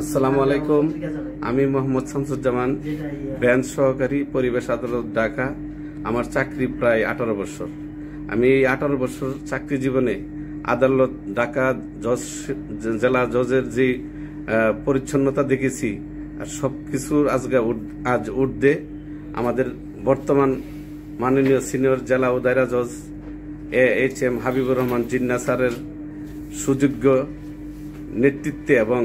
আসসালামু আলাইকুম। আমি মোহাম্মদ শামসুজ্জামান, ব্রাঞ্চ সহকারী, পরিবেশ আদালত, ঢাকা। আমার চাকরি প্রায় 18 বছর। আমি এই 18 বছর চাকরি জীবনে আদালত, ঢাকা জজ, জেলা জজের যে পরিচ্ছন্নতা দেখেছি আর সবকিছুর আজ ঊর্ধ্বে আমাদের বর্তমান মাননীয় সিনিয়র জেলা ও দায়রা জজ AHM হাবিবুর রহমান জিন্নাহ স্যারের সুযোগ্য নেতৃত্বে এবং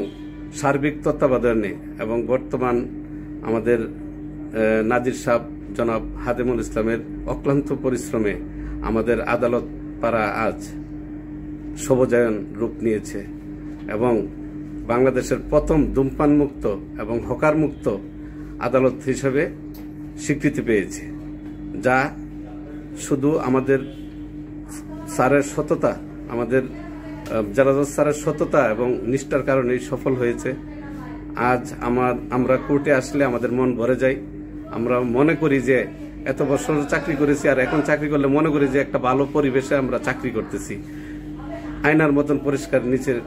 সার্বিক তত্ত্বাবধানে এবং বর্তমান আমাদের নাজির সাহেব জনাব হাদেমুল ইসলামের অক্লান্ত পরিশ্রমে আমাদের আদালত পাড়া আজ শোভাযায়ন রূপ নিয়েছে এবং বাংলাদেশের প্রথম ধূমপান মুক্ত এবং হকার মুক্ত আদালত হিসেবে স্বীকৃতি পেয়েছে, যা শুধু আমাদের স্যারের সততা, আমাদের জেলা জজ স্যারের সততা এবং নিষ্ঠার কারণেই সফল হয়েছে। আজ আমরা কোর্টে আসলে আমাদের মন ভরে যায়। আমরা মনে করি যে এত বছর চাকরি করেছি আর এখন চাকরি করলে মনে করি যে একটা ভালো পরিবেশে আমরা চাকরি করতেছি। আয়নার মতন পরিষ্কার নিচের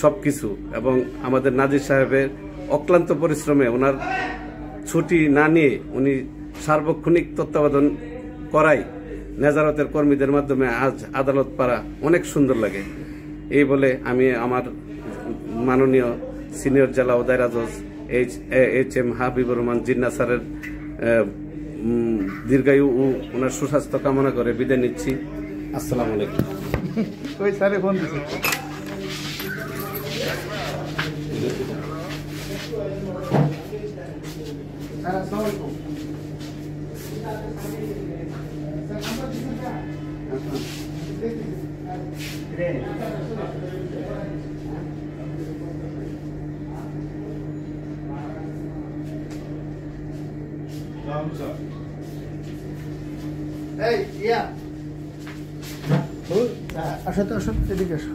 সবকিছু এবং আমাদের নাজির সাহেবের অক্লান্ত পরিশ্রমে ওনার ছুটি না নিয়ে উনি সার্বক্ষণিক তত্ত্বাবধান করাই নেজারতের কর্মীদের মাধ্যমে আজ আদালত পাড়া অনেক সুন্দর লাগে। এই বলে আমি আমার মাননীয় সিনিয়র জেলা ও দায়রা জজ AHM হাবিবুর রহমান জিন্নাহ স্যারের দীর্ঘায়ু ও ওনার সুস্বাস্থ্য কামনা করে বিদায় নিচ্ছি। আসসালামু আলাইকুম। ওই স্যারে ফোন দিছে। আসো তো, আসো, এদিকে আসো।